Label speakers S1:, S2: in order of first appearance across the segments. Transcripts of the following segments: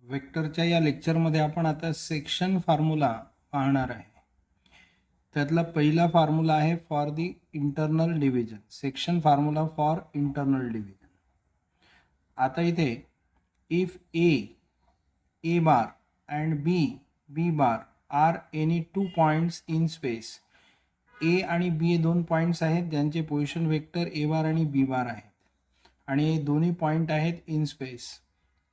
S1: वेक्टरच्या या लेक्चरमध्ये आपण आता सेक्शन फॉर्म्युला पाहणार आहे. त्यातला पहिला फॉर्म्युला आहे for the internal division, section formula for internal division. आता इथे if A bar and B bar are any two points in space, A आणि बी हे दोन पॉईंट्स आहेत ज्यांचे पोझिशन वेक्टर ए बार आणि बी बार आहेत आणि हे दोन्ही पॉईंट आहेत in space.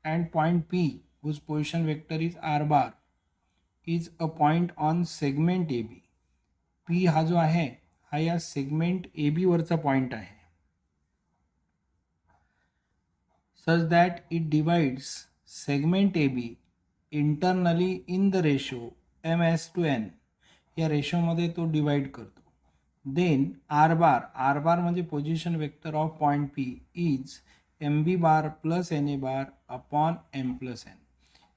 S1: And point P whose position vector is r bar is a point on segment AB. P हा जो आहे हा या सेगमेंट AB वरचा पॉइंट आहे. such that it divides segment AB internally in the ratio ms/n. या रेशोमध्ये तो divide करतो. देन r bar म्हणजे position vector of point P is mb bar plus na bar upon m plus n.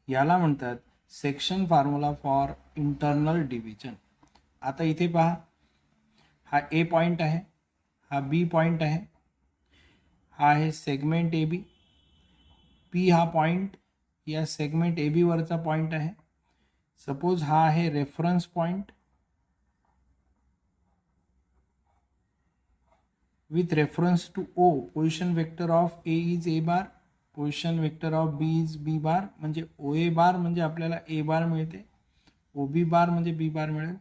S1: याला म्हणतात section formula for internal division. आता इथे पहा, हा ए पॉईंट आहे, हा बी पॉईंट आहे, हा आहे सेगमेंट ए बी. पी हा पॉईंट या सेगमेंट ए बी वरचा पॉईंट आहे. सपोज हा आहे reference point with reference to O. Position vector of A is A bar, position vector of B is B bar. म्हणजे ओ ए बार म्हणजे आपल्याला ए बार मिळते, ओ बी बार म्हणजे बी बार मिळेल.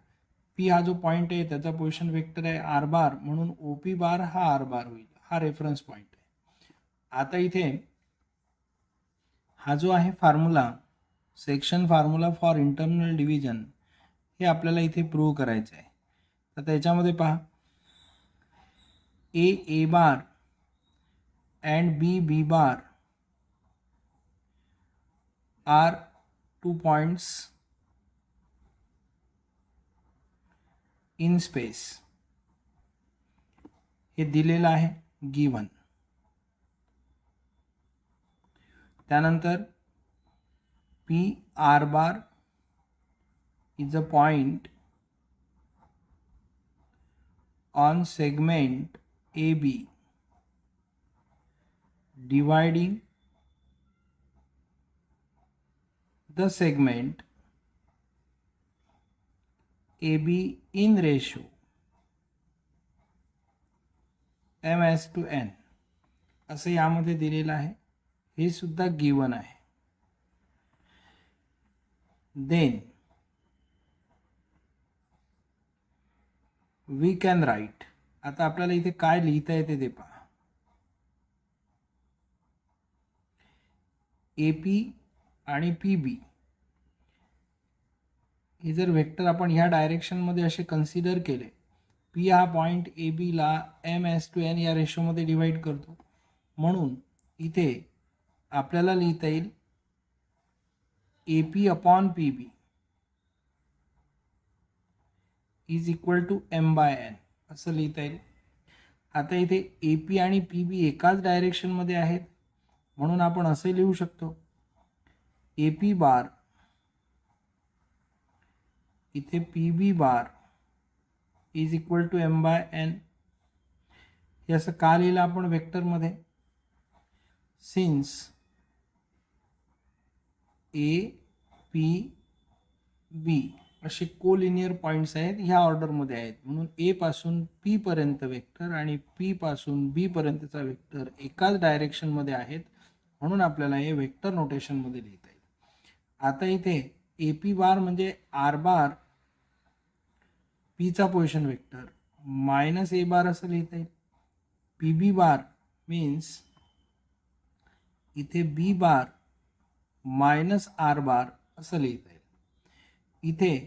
S1: पी हा जो पॉईंट आहे त्याचा पोझिशन वेक्टर आहे आर बार, म्हणून ओ पी बार हा आर बार होईल. हा रेफरन्स पॉईंट आहे. आता इथे हा जो आहे formula, section formula for internal division, हे आपल्याला इथे प्रूव्ह करायचं आहे. तर त्याच्यामध्ये पहा, A bar and B bar are two points in space. हे दिलेलं आहे गिवन. त्यानंतर P R bar is a point on segment A B dividing the segment AB in ratio ms/n असं यामध्ये दिलेलं आहे. हे सुद्धा गिवन आहे. Then we can write. आता आपल्याला इथे काय लिहिता येते ते पहा. AP आणि PB हे जर वेक्टर आपण ह्या डायरेक्शनमध्ये असे कन्सिडर केले, पी हा पॉईंट ए बीला ms/n या रेशोमध्ये डिवाइड करतो, म्हणून इथे आपल्याला लिहिता येईल AP upon PB is equal to m/n असं लिहिता येईल. आता इथे AP आणि PB एकाच डायरेक्शनमध्ये आहेत, म्हणून आपण असे लिहू शकतो AP बार इथे PB bar is equal to m/n. हे असं का लिहिलं आपण वेक्टरमध्ये? सिन्स A-P-B असे कोलिनियर पॉईंट्स आहेत, ह्या ऑर्डरमध्ये आहेत, म्हणून ए पासून पी पर्यंत वेक्टर आणि पी पासून बी पर्यंतचा वेक्टर एकाच डायरेक्शनमध्ये आहेत, म्हणून आपल्याला हे वेक्टर नोटेशनमध्ये लिहिता येईल. आता इथे AP बार म्हणजे आर बार पीचा position vector minus A bar असं लिहिता येईल. PB बार मीन्स इथे बी बार मायनस आर बार असं लिहिता येईल. इथे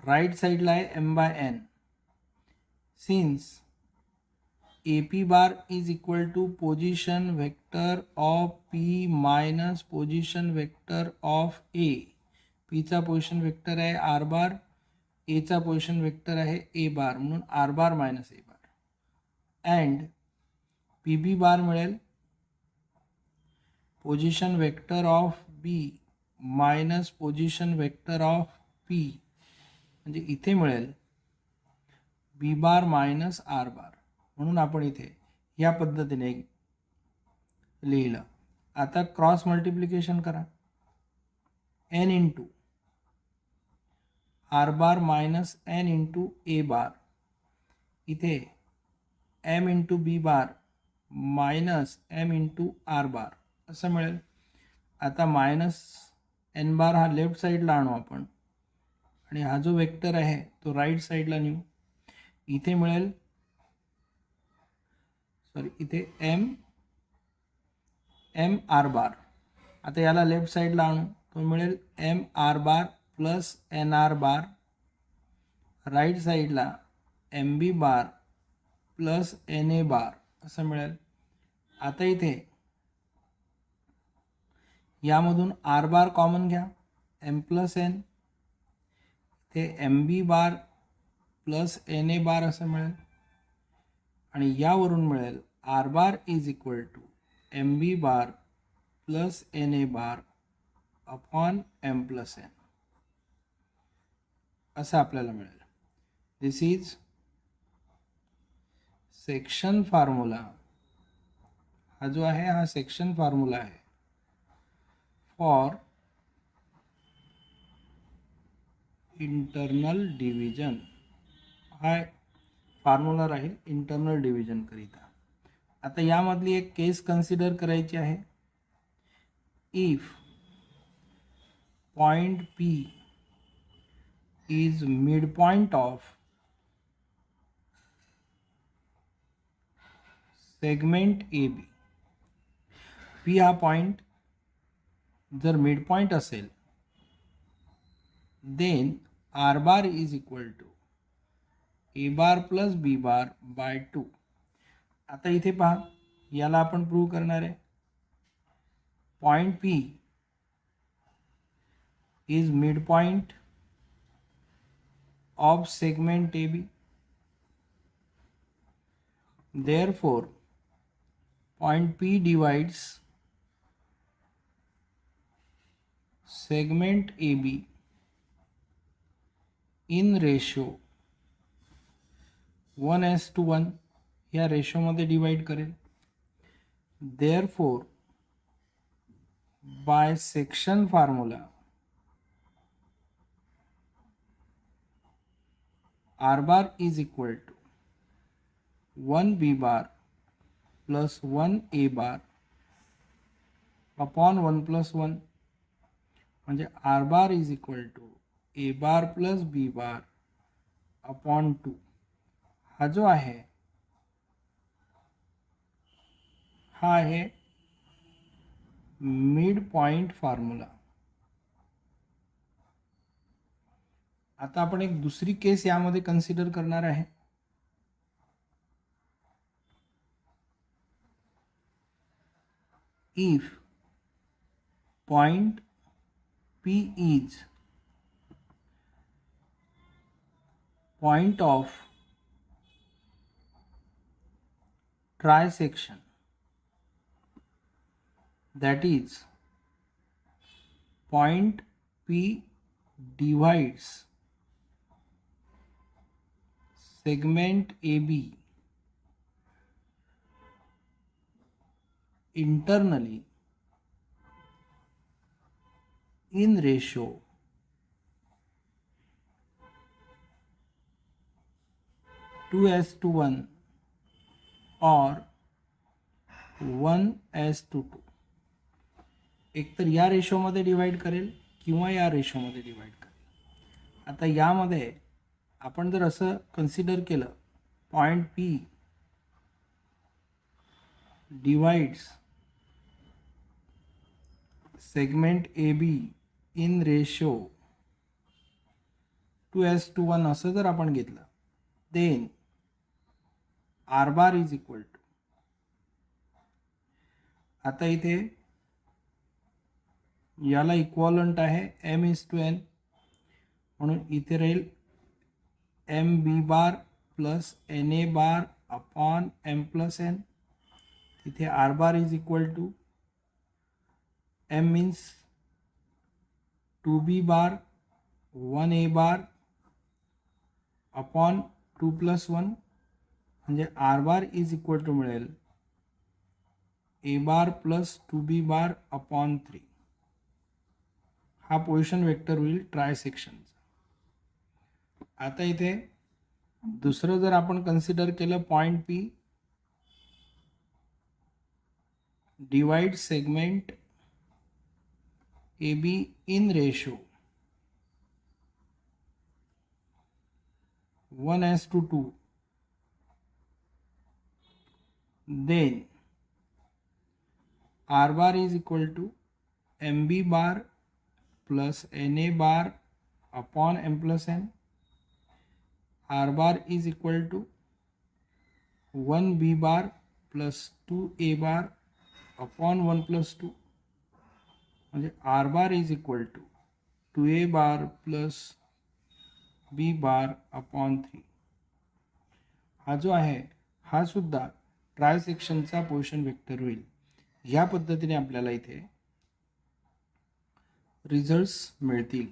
S1: राईट साईडला आहे m/n. Since AP bar is equal to position vector of P minus position vector of A. पीचा पोझिशन वेक्टर आहे आर बार, एचा पोझिशन वेक्टर आहे ए बार, म्हणून R bar minus A bar. And PB bar मिळेल position vector of B minus position vector of P, म्हणजे इथे मिळेल B bar minus R bar, म्हणून आपण इथे या पद्धतीने लिहिलं. आता क्रॉस मल्टिप्लिकेशन करा, N into R bar minus N into A bar, इथे M into B bar minus M into R bar असं मिळेल. आता मायनस एन बार हा लेफ्ट साईडला आणू आपण आणि हा जो वेक्टर आहे तो राईट साईडला नेऊ. इथे मिळेल, सॉरी इथे एम एम आर बार. आता याला लेफ्ट साईडला आणू, तो मिळेल M R bar plus N R bar. Right साईडला M B bar plus N A bar असं मिळेल. आता इथे यामधून आर बार कॉमन घ्या, एम प्लस एन, ते M B bar plus N A bar असं मिळेल. आणि यावरून मिळेल R bar is equal to M B bar plus N A bar upon M plus N असं आपल्याला मिळेल. This is section formula. हा जो आहे हा सेक्शन फॉर्म्युला आहे फॉर इंटरनल डिव्हिजन. हा फॉर्म्युला राहील इंटरनल डिव्हिजन करिता. आता यामधली एक केस कन्सिडर करायची आहे. If point P is mid point of segment AB. P हा पॉइंट जर मिड पॉइंट असेल then R bar is equal to A bar plus B bar by 2. आता इथे पहा, याला आपण प्रूव्ह करणार आहे. Point P is mid point of segment AB. Therefore, point P divides segment AB in ratio 1:1 या रेशोमध्ये divide करेल. Therefore, by section formula R bar is equal to 1 B bar plus 1 A bar upon 1 plus 1 म्हणजे R bar is equal to A bar plus B bar upon 2. हा जो आहे हा आहे mid point formula. आता आपण एक दुसरी केस यामध्ये कन्सिडर करणार आहे. If point P is point of trisection, that is point P divides segment AB internally in ratio 2:1 or 1:2. एकतर या रेशोमध्ये डिवाइड करेल किंवा या रेशोमध्ये डिवाइड करेल. आता यामध्ये आपण जर असं कन्सिडर केलं, point P divides segment AB in ratio 2:1 असं जर आपण घेतलं, then R bar is equal to, आता इथे याला इक्वलंट आहे m:n, म्हणून इथे राहील M B bar plus N A bar upon M plus N. तिथे R bar is equal to M means 2b bar 1a bar upon 2+1 म्हणजे R bar is equal to मिळेल A bar plus 2b bar upon 3 हा position vector होईल try सेक्शनचा. आता इथे दुसरं जर आपण कन्सिडर केलं point P, divide segment A be in ratio 1:2, then R bar is equal to MB bar plus NA bar upon M plus N. R bar is equal to 1B bar plus 2A bar upon 1 plus 2. म्हणजे R bar is equal to 2A bar plus B bar upon 3. हा जो आहे हा सुद्धा try सेक्शनचा position vector होईल. या पद्धतीने आपल्याला इथे रिझल्ट्स मिळतील.